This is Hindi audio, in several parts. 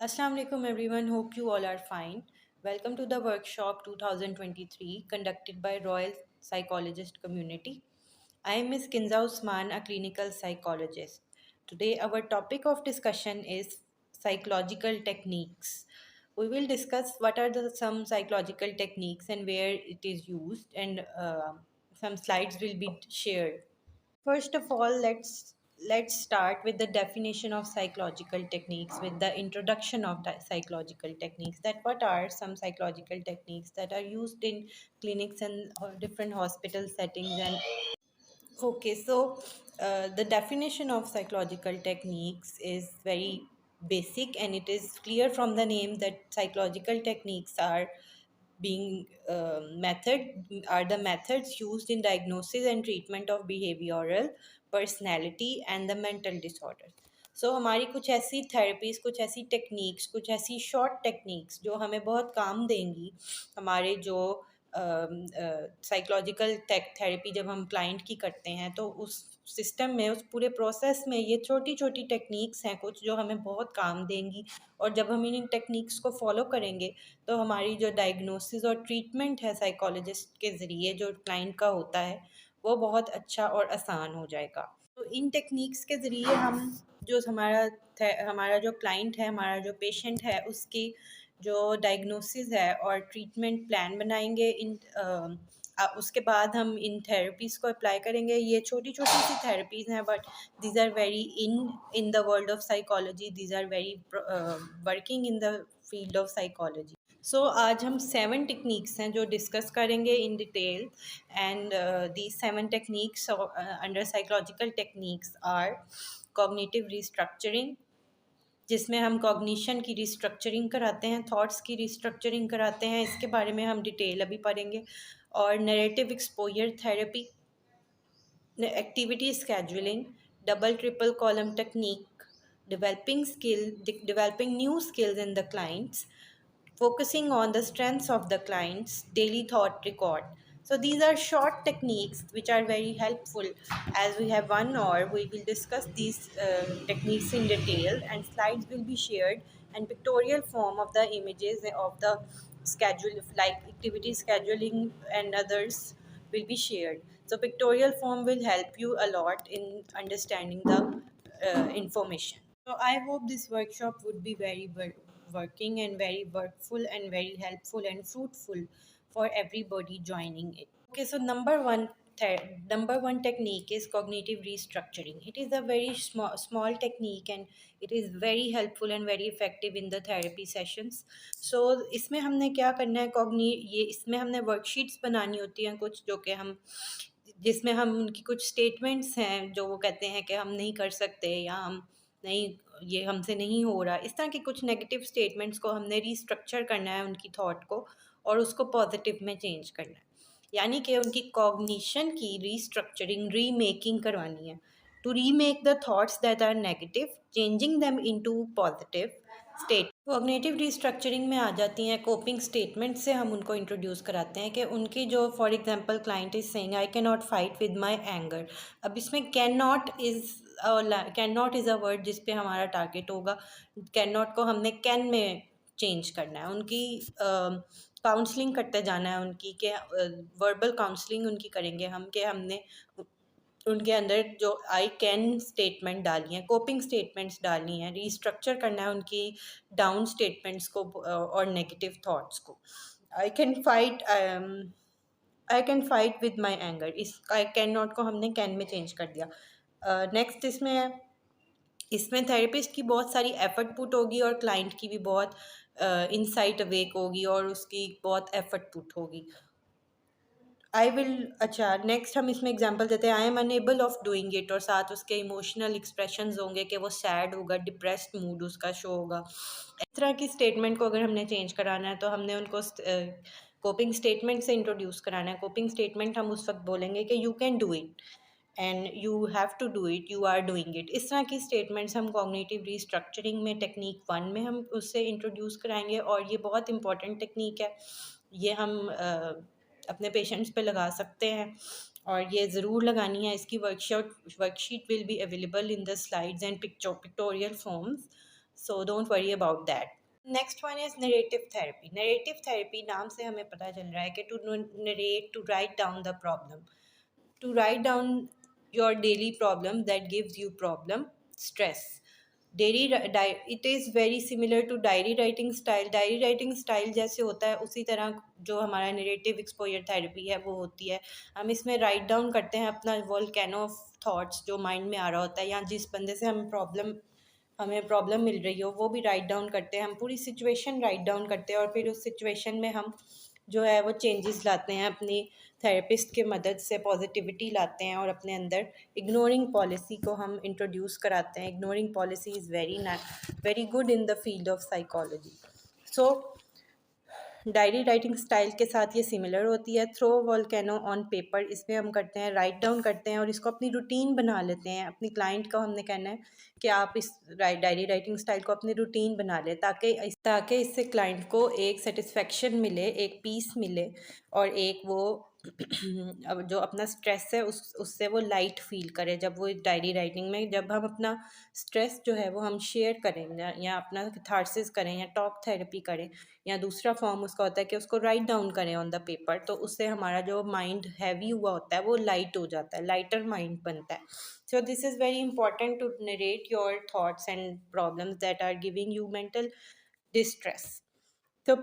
Assalamu alaikum everyone, hope you all are fine. Welcome to the workshop 2023 conducted by Royal Psychologist Community. I am Ms. Kinza Usman, a clinical psychologist. Today our topic of discussion is psychological techniques. We will discuss what are some psychological techniques and where it is used and some slides will be shared. First of all, let's start with the definition of psychological techniques with the introduction of psychological techniques. That what are some psychological techniques that are used in clinics and different hospital settings and okay, so the definition of psychological techniques is very basic and it is clear from the name that psychological techniques are being method are the methods used in diagnosis and treatment of behavioral personality and the mental disorders. सो हमारी कुछ ऐसी थेरेपीज़, कुछ ऐसी टेक्निक्स, कुछ ऐसी शॉर्ट टेक्निक्स जो हमें बहुत काम देंगी हमारे जो साइकोलॉजिकल थेरेपी जब हम क्लाइंट की करते हैं तो उस सिस्टम में, उस पूरे प्रोसेस में ये छोटी छोटी टेक्निक्स हैं कुछ जो हमें बहुत काम देंगी। और जब हम इन टेक्निक्स को फॉलो करेंगे तो हमारी जो डायग्नोसिस और ट्रीटमेंट है साइकोलॉजिस्ट के ज़रिए जो क्लाइंट का होता है वो बहुत अच्छा और आसान हो जाएगा। तो इन टेक्निक्स के ज़रिए हम जो हमारा जो क्लाइंट है, हमारा जो पेशेंट है, उसकी जो डायग्नोसिस है और ट्रीटमेंट प्लान बनाएंगे। उसके बाद हम इन थेरेपीज़ को अप्लाई करेंगे। ये छोटी छोटी सी थेरेपीज़ हैं but these are very in the world of psychology, these are very working in the field of psychology. So आज हम 7 टेक्निक्स हैं जो डिस्कस करेंगे in detail and the 7 techniques under psychological techniques are cognitive restructuring, जिसमें हम कॉग्निशन की रिस्ट्रक्चरिंग कराते हैं, थॉट्स की रिस्ट्रक्चरिंग कराते हैं, इसके बारे में हम डिटेल अभी पढ़ेंगे। और narrative exposure therapy, activity scheduling, double triple column technique, developing new skills in the clients, focusing on the strengths of the client's daily thought record. So these are short techniques which are very helpful. As we have 1 hour, we will discuss these techniques in detail and slides will be shared and pictorial form of the images of the schedule like activity scheduling and others will be shared. So pictorial form will help you a lot in understanding the information. So I hope this workshop would be very working and very workful and very helpful and fruitful for everybody joining it. Okay, so number one technique is cognitive restructuring. It is a very small technique and it is very helpful and very effective in the therapy sessions. So इसमें हमने क्या करना है, इसमें हमने वर्कशीट्स बनानी होती हैं कुछ जो कि हम जिसमें हम उनकी कुछ स्टेटमेंट्स हैं जो वो कहते हैं कि हम नहीं कर सकते या हम नहीं, ये हमसे नहीं हो रहा, इस तरह के कुछ नेगेटिव स्टेटमेंट्स को हमने रीस्ट्रक्चर करना है उनकी थॉट को और उसको पॉजिटिव में चेंज करना है। यानी कि उनकी कॉग्निशन की रीस्ट्रक्चरिंग, रीमेकिंग करवानी है। To remake the thoughts that are negative, changing them into positive state. Cognitive restructuring में आ जाती हैं कोपिंग स्टेटमेंट से हम उनको इंट्रोड्यूस कराते हैं कि उनकी जो for example client is saying I can not fight with my anger. अब इसमें can not is a word जिस पे हमारा टारगेट होगा। कैन नॉट को हमने कैन में चेंज करना है। उनकी काउंसलिंग करते जाना है उनकी के वर्बल काउंसलिंग उनकी करेंगे हम कि हमने उनके अंदर जो आई कैन स्टेटमेंट डाली हैं, कोपिंग स्टेटमेंट्स डालनी है, रीस्ट्रक्चर करना है उनकी डाउन स्टेटमेंट्स को और नेगेटिव थॉट्स को। I can fight I can fight with my anger, इस आई कैन नॉट को हमने कैन में चेंज कर दिया। नेक्स्ट इसमें थेरेपिस्ट की बहुत सारी एफर्ट पुट होगी और क्लाइंट की भी बहुत इंसाइट अवेक होगी और उसकी बहुत एफर्ट पुट होगी। अच्छा, नेक्स्ट हम इसमें एग्जांपल देते हैं, I am unable of doing it, और साथ उसके इमोशनल एक्सप्रेशंस होंगे कि वो सैड होगा, डिप्रेस्ड मूड उसका शो होगा। इस तरह की स्टेटमेंट को अगर हमने चेंज कराना है तो हमने उनको कोपिंग स्टेटमेंट से इंट्रोड्यूस कराना है। कोपिंग स्टेटमेंट हम उस वक्त बोलेंगे कि you can do it and you have to do it, you are doing it. इस तरह की स्टेटमेंट्स हम कॉग्निटिव रीस्ट्रक्चरिंग में टेक्निक 1 में हम उससे इंट्रोड्यूस कराएंगे और ये बहुत इंपॉर्टेंट टेक्निक है। ये हम अपने पेशेंट्स पे लगा सकते हैं और ये ज़रूर लगानी है। इसकी worksheet will be available in the slides and pictorial forms. So don't worry about that. Next one is narrative therapy. Narrative therapy नाम से हमें पता चल रहा है कि to narrate, to write down the problem, to write down your daily problem that gives you problem, stress. It is very similar to diary writing style. Diary writing style जैसे होता है उसी तरह जो हमारा नरेटिव एक्सपोजर थेरेपी है वो होती है। हम इसमें राइट डाउन करते हैं अपना वोल्केनो ऑफ थॉट्स जो माइंड में आ रहा होता है, या जिस बंदे से हमें प्रॉब्लम मिल रही हो वो भी राइट डाउन करते हैं। हम पूरी सिचुएशन राइट डाउन करते हैं और फिर उस सिचुएशन में हम जो है वो चेंजेस लाते हैं अपनी थेरेपिस्ट के मदद से, पॉजिटिविटी लाते हैं और अपने अंदर इग्नोरिंग पॉलिसी को हम इंट्रोड्यूस कराते हैं। Ignoring policy is very good in the field of psychology. So diary writing style के साथ ये सिमिलर होती है। थ्रो वोल्केनो ऑन पेपर, इसमें हम करते हैं राइट डाउन करते हैं और इसको अपनी रूटीन बना लेते हैं। अपनी क्लाइंट को हमने कहना है कि आप इस डायरी राइटिंग स्टाइल को अपनी रूटीन बना लें ताकि इससे क्लाइंट को एक सेटिस्फेक्शन मिले, एक पीस मिले और एक वो अब जो अपना स्ट्रेस है उससे वो लाइट फील करे। जब वो डायरी राइटिंग में जब हम अपना स्ट्रेस जो है वो हम शेयर करें या अपना कैथार्सिस करें या टॉक थेरेपी करें या दूसरा फॉर्म उसका होता है कि उसको राइट डाउन करें ऑन द पेपर, तो उससे हमारा जो माइंड हैवी हुआ होता है वो लाइट हो जाता है, लाइटर माइंड बनता है। So this is very important to narrate your thoughts and problems that are giving you mental distress. So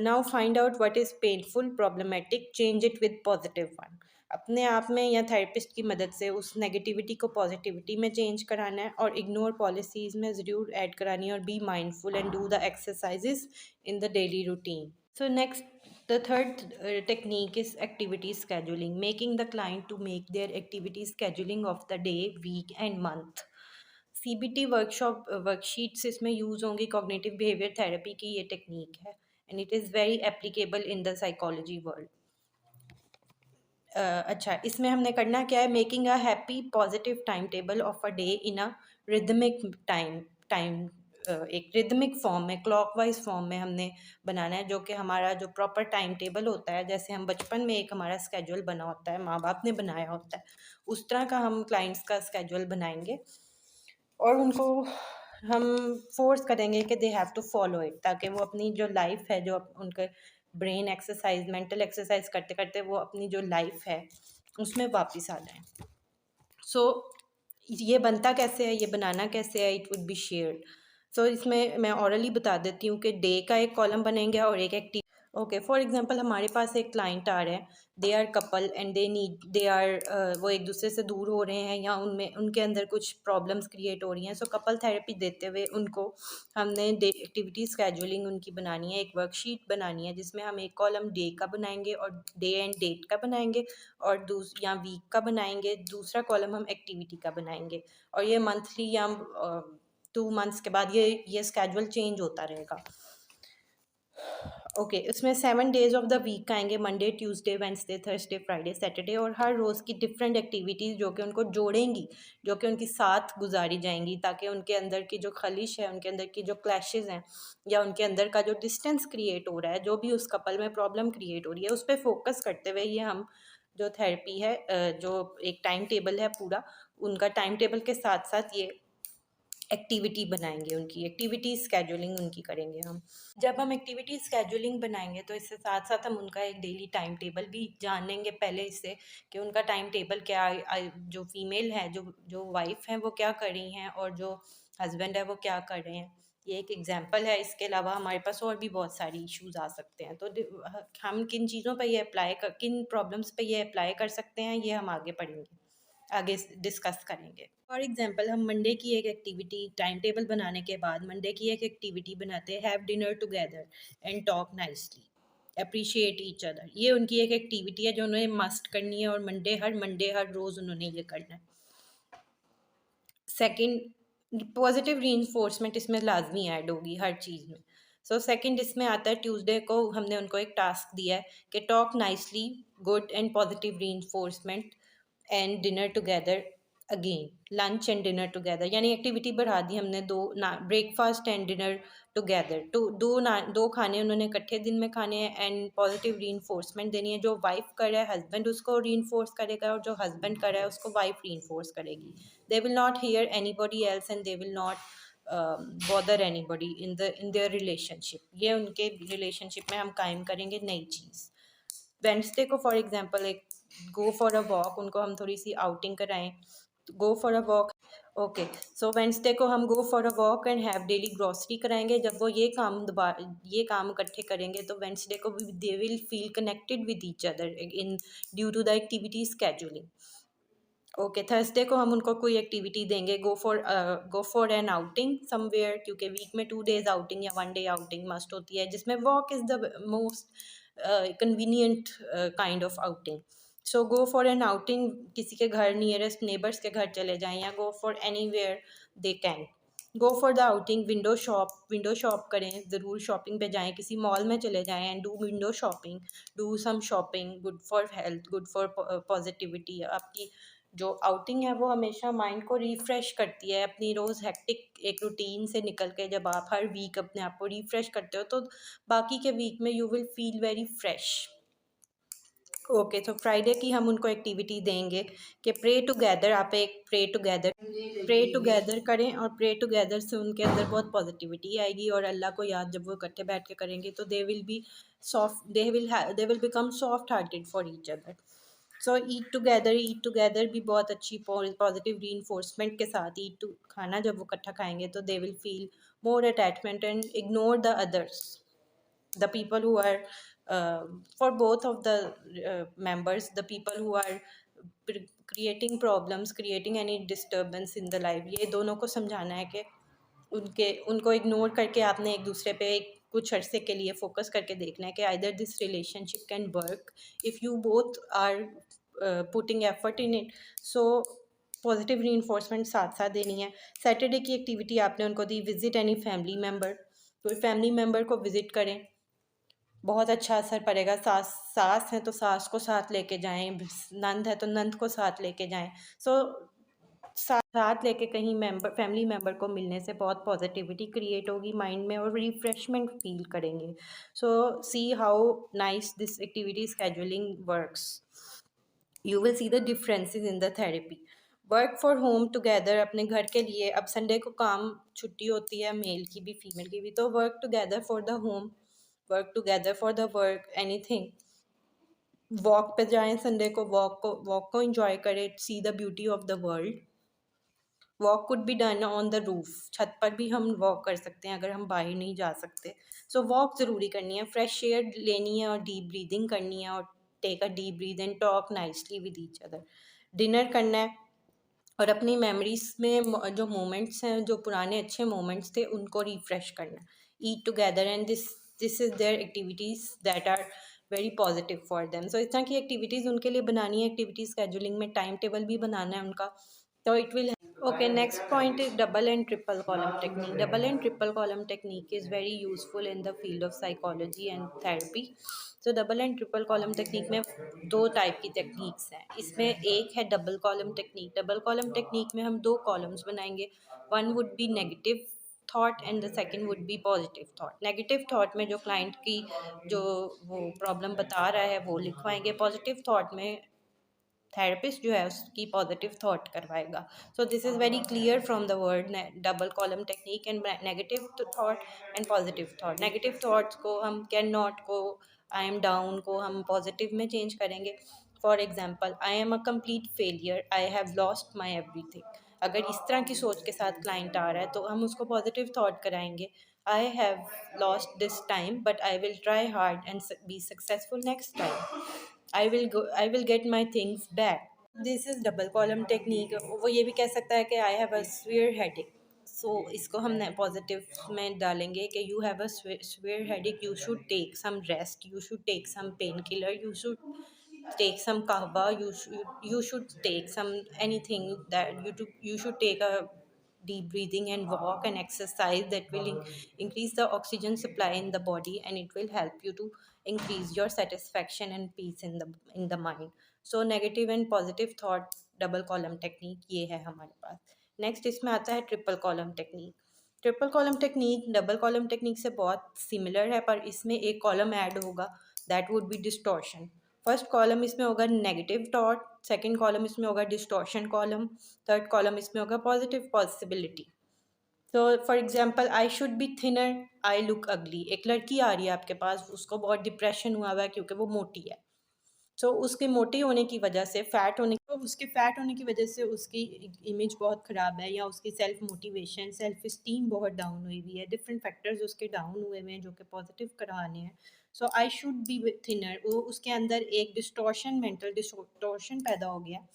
now find out what is painful, problematic, change it with positive one. अपने आप में या थेरेपिस्ट की मदद से उस नेगेटिविटी को पॉजिटिविटी में चेंज कराना है और इग्नोर पॉलिसीज़ में ज़रूर ऐड करानी है और be mindful and do the exercises in the daily routine. So next, the third technique is activity scheduling, making the client to make their activity scheduling of the day, week and month. CBT worksheets इसमें यूज़ होंगी। कॉग्निटिव बिहेवियर थेरेपी की ये टेक्निक है and it is very applicable in the psychology world. अच्छा, इसमें हमने करना क्या है, making a happy positive time table of a day in a rhythmic time एक रिदमिक फॉर्म में, क्लॉकवाइज फॉर्म में हमने बनाना है, जो कि हमारा जो प्रॉपर टाइम टेबल होता है, जैसे हम बचपन में एक हमारा स्केड्यूल बना होता है, माँ बाप ने बनाया होता है, उस तरह का हम क्लाइंट्स का स्केड्यूल बनाएंगे और उनको हम फोर्स करेंगे कि they have to follow it, ताकि वो अपनी जो लाइफ है, जो उनके ब्रेन एक्सरसाइज, मेंटल एक्सरसाइज करते करते वो अपनी जो लाइफ है उसमें वापस आ जाएं। सो ये बनता कैसे है, ये बनाना कैसे है, इट वुड बी शेयर्ड। सो इसमें मैं ऑरली बता देती हूँ कि डे का एक कॉलम बनेंगे और एक एक्टिव। ओके, फॉर एग्जांपल हमारे पास एक क्लाइंट आ रहे हैं, they are couple and they are वो एक दूसरे से दूर हो रहे हैं या उनमें उनके अंदर कुछ प्रॉब्लम्स क्रिएट हो रही हैं। सो कपल थेरेपी देते हुए उनको हमने डे एक्टिविटी स्केड्यूलिंग उनकी बनानी है, एक वर्कशीट बनानी है जिसमें हम एक कॉलम डे का बनाएंगे और डे एंड डेट का बनाएंगे और या वीक का बनाएंगे, दूसरा कॉलम हम एक्टिविटी का बनाएंगे और ये मंथली या 2 मंथ्स के बाद ये स्केड्यूल चेंज होता रहेगा। ओके, उसमें 7 डेज ऑफ द वीक आएंगे, Monday, Tuesday, Wednesday, Thursday, Friday, Saturday, और हर रोज़ की डिफरेंट एक्टिविटीज़ जो कि उनको जोड़ेंगी, जो कि उनकी साथ गुजारी जाएंगी, ताकि उनके अंदर की जो खलिश है, उनके अंदर की जो क्लैशेज हैं या उनके अंदर का जो डिस्टेंस क्रिएट हो रहा है, जो भी उस कपल में प्रॉब्लम क्रिएट हो रही है, उस पर फोकस करते हुए ये हम जो थेरेपी है, जो एक टाइम टेबल है पूरा, उनका टाइम टेबल के साथ साथ ये एक्टिविटी बनाएंगे, उनकी एक्टिविटी स्केड्यूलिंग उनकी करेंगे हम। जब हम एक्टिविटी स्केड्यूलिंग बनाएंगे तो इससे साथ साथ हम उनका एक डेली टाइम टेबल भी जान लेंगे पहले इससे, कि उनका टाइम टेबल क्या, जो फीमेल है, जो वाइफ है वो क्या कर रही हैं और जो हस्बैंड है वो क्या कर रहे हैं। ये एक एग्जाम्पल है, इसके अलावा हमारे पास और भी बहुत सारी इश्यूज आ सकते हैं। तो हम किन चीज़ों पर ये किन प्रॉब्लम्स पे ये अप्लाई कर सकते हैं, ये हम आगे पढ़ेंगे, आगे डिस्कस करेंगे। फॉर एग्जांपल, हम मंडे की एक एक्टिविटी टाइम टेबल बनाने के बाद मंडे की एक एक्टिविटी बनाते हैं, have dinner together and talk nicely, appreciate each other. ये उनकी एक एक्टिविटी है जो उन्हें मस्ट करनी है और मंडे हर रोज़ उन्होंने ये करना है। सेकंड, पॉजिटिव रीइंफोर्समेंट इसमें लाजमी ऐड होगी हर चीज़ में। सो सेकंड इसमें आता है, ट्यूसडे को हमने उनको एक टास्क दिया है कि talk nicely, good and positive reinforcement and dinner together again, lunch and dinner together, यानी एक्टिविटी बढ़ा दी हमने, ब्रेकफास्ट एंड डिनर टुगेदर, दो खाने उन्होंने इकट्ठे दिन में खाने हैं एंड पॉजिटिव रीइंफोर्समेंट देनी है। जो वाइफ कर रहा है हस्बैंड उसको रीइंफोर्स करेगा और जो हस्बैंड कर रहा है उसको वाइफ रीइंफोर्स करेगी। They will not here anybody else and they will not bother anybody in their relationship. ये उनके रिलेशनशिप में हम कायम करेंगे नई चीज़। वेंसडे को फॉर एग्जांपल एक गो फॉर अ वॉक, उनको हम थोड़ी सी आउटिंग कराएं, go for a walk. Okay, so Wednesday को हम go for a walk and have daily grocery कराएंगे। जब वो ये काम इकट्ठे करेंगे तो वेंसडे को भी they will feel connected with each other in due to the activity scheduling. Okay, Thursday को हम उनको कोई एक्टिविटी देंगे, go for an outing somewhere, क्योंकि वीक में 2 डेज आउटिंग या 1 डे आउटिंग मस्ट होती है, जिसमें walk is the most convenient kind of outing. So go for an outing, किसी के घर, नियरेस्ट नेबर्स के घर चले जाएं, या go for anywhere they can. Go for the outing, window shop करें, ज़रूर शॉपिंग पे जाएं, किसी मॉल में चले जाएं and do window shopping, do some shopping, good for health, good for positivity. आपकी जो आउटिंग है वो हमेशा माइंड को रिफ़्रेश करती है। अपनी रोज़ हेक्टिक एक रूटीन से निकल के जब आप हर वीक अपने आप को रिफ़्रेश करते हो तो बाकी के वीक में you will feel very fresh. Okay, तो फ्राइडे की हम उनको एक्टिविटी देंगे कि प्रे टुगेदर। आप एक प्रे टुगेदर करें, और प्रे टुगेदर से उनके अंदर बहुत पॉजिटिविटी आएगी, और अल्लाह को याद जब वो इकट्ठे बैठ के करेंगे तो they will become soft hearted for each other. So eat together भी बहुत अच्छी पॉजिटिव री के साथ खाना जब वो इकट्ठा खाएंगे तो दे will feel more attachment and ignore the others, the people who are for both of the members, the people who are creating problems, creating any disturbance in the life, ये दोनों को समझाना है कि उनको इग्नोर करके आपने एक दूसरे पे कुछ अरसे के लिए फोकस करके देखना है कि either this relationship can work if you both are putting effort in it. So positive री साथ साथ देनी है। सैटरडे की एक्टिविटी आपने उनको दी, विजिट एनी फैमिली मेम्बर, कोई फैमिली मेम्बर को विजिट करें, बहुत अच्छा असर पड़ेगा। सास हैं तो सास को साथ लेके जाएं, नंद है तो नंद को साथ लेके जाएं। सो साथ लेके कहीं फैमिली मेम्बर को मिलने से बहुत पॉजिटिविटी क्रिएट होगी माइंड में, और रिफ्रेशमेंट फील करेंगे। So see how nice this activity scheduling works. You will see the differences in the therapy. Work for home together, अपने घर के लिए। अब संडे को काम छुट्टी होती है, मेल की भी फीमेल की भी, तो work together for the home, work together for the work, anything. Walk पे जाएं संडे को, वॉक को एंजॉय करें, see the beauty of the world. Walk could be done on the roof, छत पर भी हम वॉक कर सकते हैं अगर हम बाहर नहीं जा सकते। सो वॉक ज़रूरी करनी है, फ्रेश एयर लेनी है, और डीप ब्रीदिंग करनी है, और take a deep breath and talk nicely with each other. Dinner करना है, और अपनी मेमोरीज में जो मोमेंट्स हैं, जो पुराने अच्छे मोमेंट्स थे, उनको रिफ़्रेश करना। Eat together, and this is their activities that are very positive for them. So इस तरह की एक्टिविटीज़ उनके लिए बनानी है। एक्टिविटी स्केड्यूलिंग में टाइम टेबल भी बनाना है उनका, तो it will. Okay, next point is double and triple column technique. Double and triple column technique is very useful in the field of psychology and therapy. So double and triple column technique में दो टाइप की टेक्निक्स हैं। इसमें एक है double column technique. Double column technique में हम दो कॉलम्स बनाएंगे, one would be negative thought and the second would be positive thought. Negative thought में जो क्लाइंट की जो वो प्रॉब्लम बता रहा है वो लिखवाएंगे, पॉजिटिव थॉट में थेरेपिस्ट जो है उसकी पॉजिटिव थॉट करवाएगा। सो this is very clear from the word double column technique and negative thought and positive thought. Negative thoughts को हम कैन नॉट को, आई एम डाउन को हम पॉजिटिव में चेंज करेंगे। For example, I am a complete failure, I have lost my everything. अगर इस तरह की सोच के साथ क्लाइंट आ रहा है तो हम उसको पॉजिटिव थॉट कराएंगे, I have lost this time but I will try hard and be successful next time. I will get my things back. This is double column technique. वो ये भी कह सकता है कि I have a severe headache. So इसको हम पॉजिटिव में डालेंगे कि you have a severe headache, you should take some rest, you should take some painkiller, you should take some kahwa, you should take some anything that you should take a deep breathing and walk and exercise that will increase the oxygen supply in the body, and it will help you to increase your satisfaction and peace in the mind. So negative and positive thought double column technique ये है हमारे पास। नेक्स्ट इसमें आता है triple column technique. Triple column technique double column technique से बहुत सिमिलर है, पर इसमें एक कॉलम ऐड होगा, that would be distortion. First column इसमें होगा नेगेटिव थॉट, सेकंड कॉलम इसमें होगा डिस्टॉर्शन कॉलम, थर्ड कॉलम इसमें होगा पॉजिटिव पॉसिबिलिटी। तो for example, I should be thinner, I look अगली। एक लड़की आ रही है आपके पास, उसको बहुत डिप्रेशन हुआ हुआ है क्योंकि वो मोटी है। सो उसके मोटे होने की वजह से, उसके फैट होने की वजह से उसकी इमेज बहुत ख़राब है, या उसकी सेल्फ मोटिवेशन, सेल्फ इस्टीम बहुत डाउन हुई हुई है। डिफरेंट फैक्टर्स उसके डाउन हुए हुए हैं जो कि पॉजिटिव कराने हैं। सो आई शुड बी थिनर, वो उसके अंदर एक डिस्टॉर्शन, मेंटल डिस्टॉर्शन पैदा हो गया,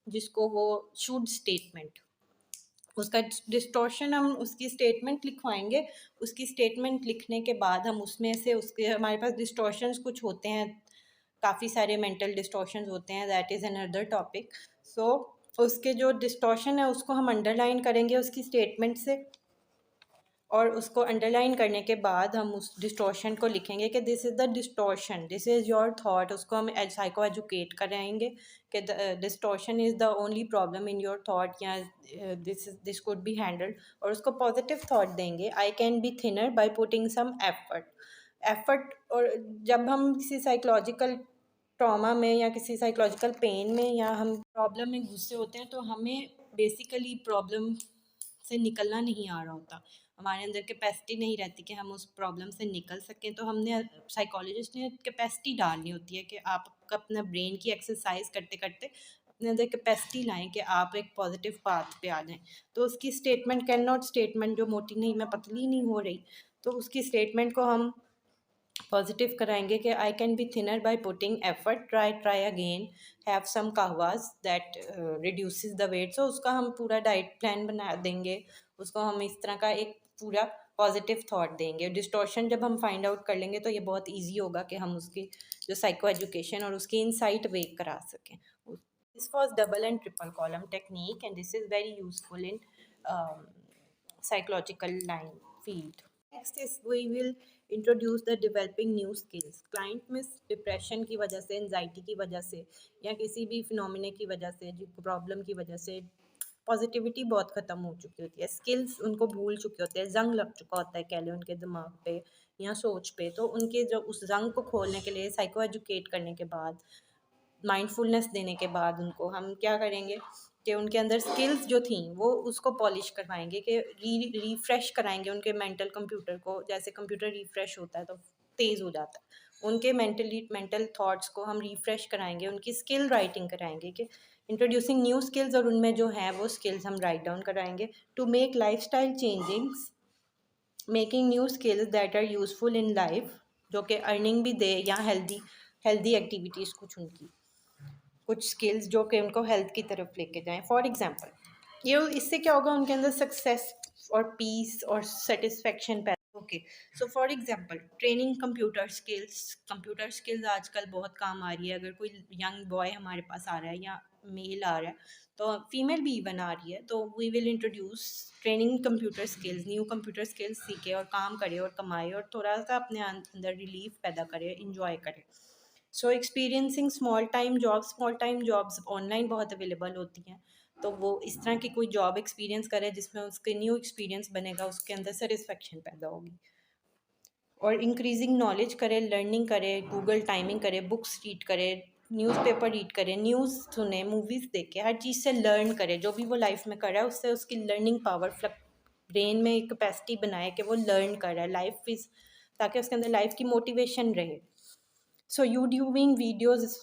जिसको वो शुड स्टेटमेंट, उसका डिस्टॉर्शन, हम उसकी स्टेटमेंट लिखवाएंगे। उसकी स्टेटमेंट लिखने के बाद हम उसमें से, उसके हमारे पास डिस्टॉर्शंस कुछ होते हैं, काफ़ी सारे मेंटल डिस्टॉर्शंस होते हैं, दैट इज़ अनदर टॉपिक। सो उसके जो डिस्टॉर्शन है उसको हम अंडरलाइन करेंगे उसकी स्टेटमेंट से, और उसको अंडरलाइन करने के बाद हम उस डिस्टॉर्शन को लिखेंगे कि this is the distortion, this is your thought. उसको हम साइको एजुकेट कराएंगे कि distortion is the only problem in your thought, या दिस कुड बी हैंडल्ड। और उसको पॉजिटिव थॉट देंगे, I can be thinner by putting some effort. और जब हम किसी साइकोलॉजिकल ट्रॉमा में, या किसी साइकोलॉजिकल पेन में, या हम प्रॉब्लम में घुसे होते हैं, तो हमें बेसिकली प्रॉब्लम से निकलना नहीं आ रहा होता, हमारे अंदर कैपेसिटी नहीं रहती कि हम उस प्रॉब्लम से निकल सकें। तो हमने, साइकोलॉजिस्ट ने कैपेसिटी डालनी होती है कि आप अपना ब्रेन की एक्सरसाइज करते करते अपने अंदर कैपेसिटी लाएं कि आप एक पॉजिटिव पाथ पे आ जाएं। तो उसकी स्टेटमेंट, कैन नॉट स्टेटमेंट, जो मोटी नहीं, मैं पतली नहीं हो रही, तो उसकी स्टेटमेंट को हम पॉजिटिव कराएंगे कि I can be thinner by putting effort, try again, have some kahwas that reduces the weight. So उसका हम पूरा डाइट प्लान बना देंगे, उसको हम इस तरह का एक पूरा पॉजिटिव थॉट देंगे। डिस्टॉर्शन जब हम फाइंड आउट कर लेंगे तो ये बहुत ईजी होगा कि हम उसकी जो साइको एजुकेशन और उसकी इंसाइट वेक करा सकें। This was double and triple column technique, and this is very useful in psychological line field. Next is we will introduce the developing new skills. Client में डिप्रेशन की वजह से, एनजाइटी की वजह से, या किसी भी फिनोमिने की वजह से, प्रॉब्लम की वजह से पॉजिटिविटी बहुत ख़त्म हो चुकी होती है, स्किल्स उनको भूल चुके होते हैं, जंग लग चुका होता है कह लें उनके दिमाग पे या सोच पे। तो उनके जो उस जंग को खोलने के लिए साइको एजुकेट करने के बाद, माइंडफुलनेस देने के बाद, उनको हम क्या करेंगे कि उनके अंदर स्किल्स जो थी वो उसको पॉलिश करवाएंगे, कि रिफ़्रेश कराएंगे उनके मेंटल कंप्यूटर को। जैसे कंप्यूटर रिफ़्रेश होता है तो तेज़ हो जाता है, उनके मेंटल थॉट्स को हम रिफ़्रेश कराएंगे, उनकी स्किल राइटिंग कराएंगे कि इंट्रोड्यूसिंग न्यू स्किल्स, और उनमें जो है वो स्किल्स हम राइट डाउन कराएंगे। To make life style changings, making new skills that are useful in life, जो कि अर्निंग भी दे, या हेल्दी हेल्दी एक्टिविटीज़ कुछ उनकी, कुछ स्किल्स जो कि उनको हेल्थ की तरफ लेके जाएं। फॉर एग्जांपल, ये इससे क्या होगा, उनके अंदर सक्सेस और पीस और सेटिस्फेक्शन पैदा। Okay, so for example, training computer skills आजकल बहुत काम आ रही है। अगर कोई यंग बॉय हमारे पास आ रहा है, या मेल आ रहा है, तो फीमेल भी इवन आ रही है, तो we will introduce training computer skills, new computer skills सीखे और काम करे और कमाए, और थोड़ा सा अपने अंदर रिलीफ पैदा करे, इंजॉय करे। So experiencing small time jobs online बहुत अवेलेबल होती हैं, तो वो इस तरह की कोई जॉब एक्सपीरियंस करे जिसमें उसके न्यू एक्सपीरियंस बनेगा, उसके अंदर सेटिस्फेक्शन पैदा होगी। और इंक्रीजिंग नॉलेज करे, लर्निंग करे, गूगल टाइमिंग करे, बुक्स रीड करे, न्यूज़पेपर रीड करे, न्यूज़ सुने, मूवीज़ देखे, हर चीज़ से लर्न करे। जो भी वो लाइफ में कर रहा है उससे उसकी लर्निंग पावर, ब्रेन में एक कैपेसिटी बनाए कि वो लर्न कर रहा है लाइफ इज, ताकि उसके अंदर लाइफ की मोटिवेशन रहे। So YouTubing videos,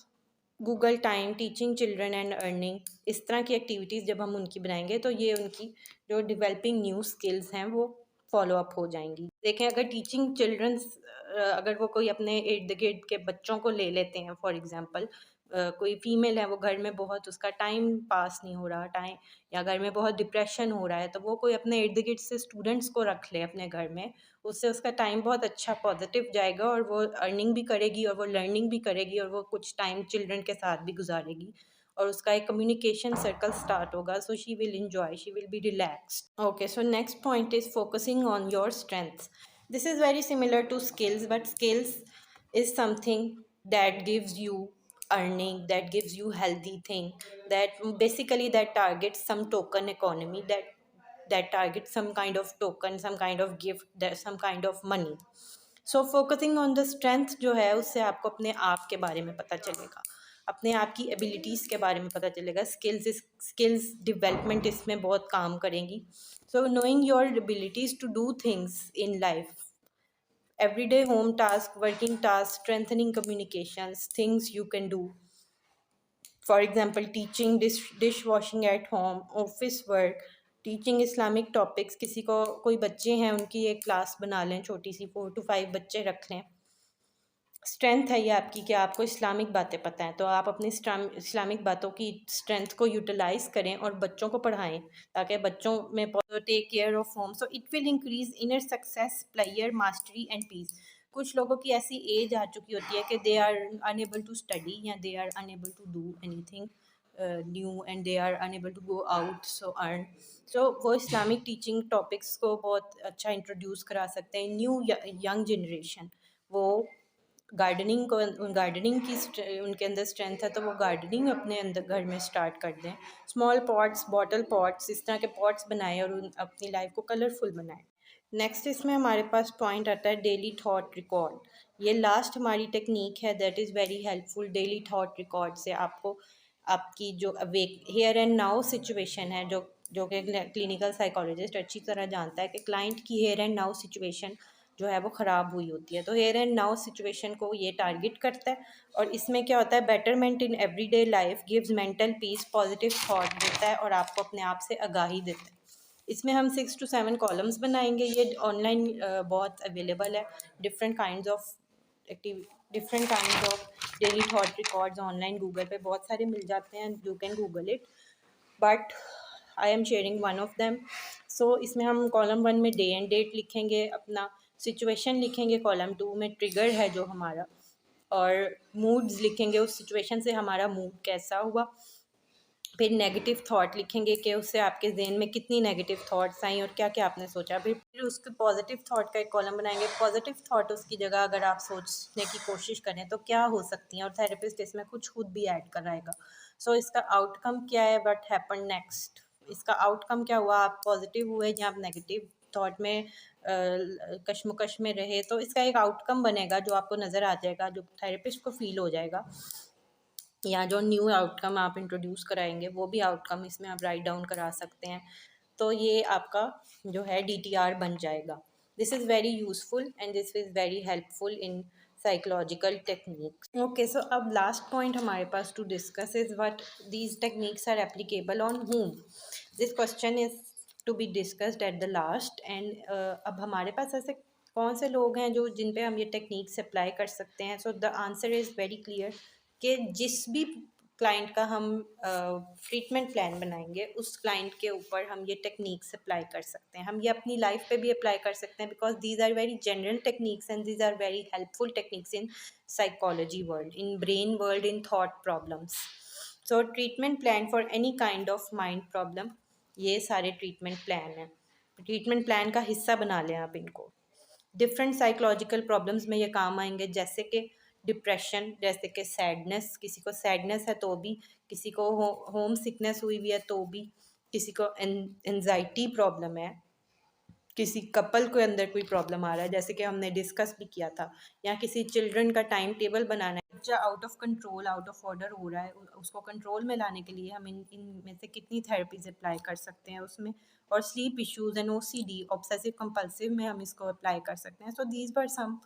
Google time, teaching children and earning, इस तरह की एक्टिविटीज़ जब हम उनकी बनाएंगे तो ये उनकी जो डेवलपिंग न्यू स्किल्स हैं वो फॉलो अप हो जाएंगी। देखें, अगर टीचिंग चिल्ड्रंस, अगर वो कोई अपने इर्द गिर्द के बच्चों को ले लेते हैं, फॉर एग्जांपल कोई फीमेल है, वो घर में बहुत, उसका टाइम पास नहीं हो रहा, या घर में बहुत डिप्रेशन हो रहा है, तो वो कोई अपने इर्द गिर्द से स्टूडेंट्स को रख ले अपने घर में, उससे उसका टाइम बहुत अच्छा पॉजिटिव जाएगा, और वो अर्निंग भी करेगी और वो लर्निंग भी करेगी, और वो कुछ टाइम चिल्ड्रन के साथ भी गुजारेगी, और उसका एक कम्युनिकेशन सर्कल स्टार्ट होगा। So she will enjoy, she will be relaxed. Okay, so next point is focusing on your strengths. This is very similar to skills, but skills is something that gives you earning, that gives you healthy thing, that basically that targets some token economy, that targets some kind of token, some kind of gift, that some kind of money. So focusing on the strength जो है, उससे आपको अपने आप के बारे में पता चलेगा, अपने आप की एबिलिटीज़ के बारे में पता चलेगा। स्किल्स डेवलपमेंट इसमें बहुत काम करेंगी। So knowing your abilities to do things in life, everyday home task, working tasks, strengthening communications, things you can do. For example, teaching dishwashing at home, office work, teaching Islamic topics, किसी को कोई बच्चे हैं उनकी एक क्लास बना लें, छोटी सी 4 to 5 बच्चे रख लें। स्ट्रेंथ है ये आपकी कि आपको इस्लामिक बातें पता हैं, तो आप अपनी इस्लामिक बातों की स्ट्रेंथ को यूटिलाइज करें और बच्चों को पढ़ाएं, ताकि बच्चों में take care of home, so it will increase inner success, player mastery and peace. कुछ लोगों की ऐसी एज आ चुकी होती है कि they are unable to study या they are unable to do anything new and they are unable to go out so earn. So वो इस्लामिक टीचिंग टॉपिक्स को बहुत अच्छा इंट्रोड्यूस करा सकते हैं न्यू यंग जनरेशन। वो गार्डनिंग की उनके अंदर स्ट्रेंथ है, तो वो गार्डनिंग अपने अंदर घर में स्टार्ट कर दें। स्मॉल पॉट्स, बॉटल पॉट्स, इस तरह के पॉट्स बनाएं और अपनी लाइफ को कलरफुल बनाएं। नेक्स्ट इसमें हमारे पास पॉइंट आता है डेली थॉट रिकॉर्ड। ये लास्ट हमारी टेक्निक है that is very helpful. Daily thought record से आपको आपकी जो awake here and now situation है, जो कि क्लिनिकल साइकोलॉजिस्ट अच्छी तरह जानता है कि क्लाइंट की हियर एंड नाउ सिचुएशन जो है वो ख़राब हुई होती है, तो हेयर एंड नाउ सिचुएशन को ये टारगेट करता है। और इसमें क्या होता है, betterment in everyday life, gives mental peace, positive thought देता है और आपको अपने आप से आगाही देता है। इसमें हम 6 to 7 कॉलम्स बनाएंगे। ये ऑनलाइन बहुत अवेलेबल है। Different kinds of active different kinds of daily thought records online Google पे बहुत सारे मिल जाते हैं, you can Google it, but I am sharing one of them. So इसमें हम कॉलम 1 में डे एंड डेट लिखेंगे, अपना सिचुएशन लिखेंगे, कॉलम 2 में ट्रिगर है जो हमारा, और मूड्स लिखेंगे, उस सिचुएशन से हमारा मूड कैसा हुआ। फिर नेगेटिव थॉट लिखेंगे कि उससे आपके जहन में कितनी नेगेटिव थॉट्स आई और क्या क्या आपने सोचा। फिर उसके पॉजिटिव थॉट का एक कॉलम बनाएंगे। पॉजिटिव थॉट उसकी जगह अगर आप सोचने की कोशिश करें तो क्या हो सकती हैं, और थेरेपिस्ट इसमें कुछ खुद भी ऐड कराएगा। सो इसका आउटकम क्या है, व्हाट हैपन नेक्स्ट, इसका आउटकम क्या हुआ, आप पॉजिटिव हुए या आप नेगेटिव थॉट में कश्मकश में रहे, तो इसका एक आउटकम बनेगा जो आपको नज़र आ जाएगा, जो थेरेपिस्ट को फील हो जाएगा, या जो न्यू आउटकम आप इंट्रोड्यूस कराएंगे वो भी आउटकम इसमें आप राइट डाउन करा सकते हैं। तो ये आपका जो है DTR बन जाएगा। This is very useful and this is very helpful in psychological techniques. Okay, so अब लास्ट पॉइंट हमारे पास to discuss is what these techniques are applicable on whom। This question is to be discussed at the last and अब हमारे पास ऐसे कौन से लोग हैं जो जिन पे हम ये टेक्निक्स अप्लाई कर सकते हैं। So the answer is very clear कि जिस भी क्लाइंट का हम ट्रीटमेंट प्लान बनाएंगे उस क्लाइंट के ऊपर हम ये टेक्निक्स अप्लाई कर सकते हैं। हम ये अपनी लाइफ पे भी अप्लाई कर सकते हैं, because these are very general techniques and these are very helpful techniques in psychology world, in brain world, in thought problems. So treatment plan for any kind of mind problem, ये सारे ट्रीटमेंट प्लान हैं। ट्रीटमेंट प्लान का हिस्सा बना लें आप इनको। डिफरेंट साइकोलॉजिकल प्रॉब्लम्स में ये काम आएंगे, जैसे कि डिप्रेशन, जैसे कि सैडनेस, किसी को सैडनेस है तो भी, किसी को होम सिकनेस हुई हुई है तो भी, किसी को एनजाइटी प्रॉब्लम है, किसी कपल के अंदर कोई प्रॉब्लम आ रहा है जैसे कि हमने डिस्कस भी किया था, या किसी चिल्ड्रन का टाइम टेबल बनाना है, बच्चा out of control, out of order हो रहा है, उसको कंट्रोल में लाने के लिए हम इन में से कितनी थेरेपीज अप्लाई कर सकते हैं उसमें। और sleep issues and OCD, obsessive compulsive में हम इसको अप्लाई कर सकते हैं। So these were some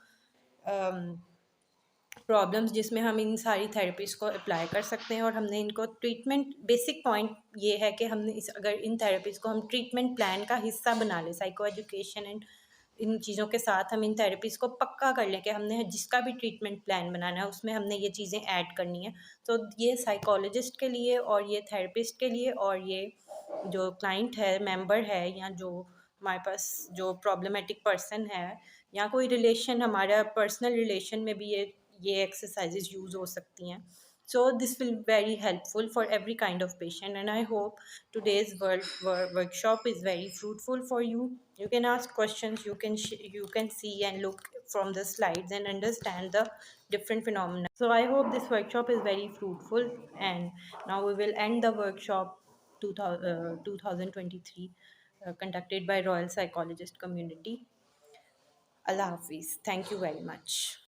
problems जिसमें हम इन सारी थेरेपीज़ को अप्लाई कर सकते हैं। और हमने इनको ट्रीटमेंट, बेसिक पॉइंट ये है कि हमने अगर इन थेरेपीज़ को हम ट्रीटमेंट प्लान का हिस्सा बना लें, साइको एजुकेशन एंड इन चीज़ों के साथ हम इन थेरेपीज़ को पक्का कर लें कि हमने जिसका भी ट्रीटमेंट प्लान बनाना है उसमें हमने ये चीज़ें ऐड करनी है। तो ये साइकोलॉजिस्ट के लिए और ये थेरेपिस्ट के लिए और ये जो क्लाइंट है, मेंबर है, या जो हमारे पास जो प्रॉब्लमेटिक पर्सन है, या कोई रिलेशन हमारा पर्सनल रिलेशन में भी ये एक्सरसाइजेज यूज़ हो सकती हैं। So this will very helpful for every kind of patient, and I hope today's workshop is very fruitful for you. You can ask questions, you can see and look from the slides and understand the different phenomena. So I hope this workshop is very fruitful, and now we will end the workshop 2023 conducted by Royal Psychologist Community. Allah Hafiz. Thank you very much.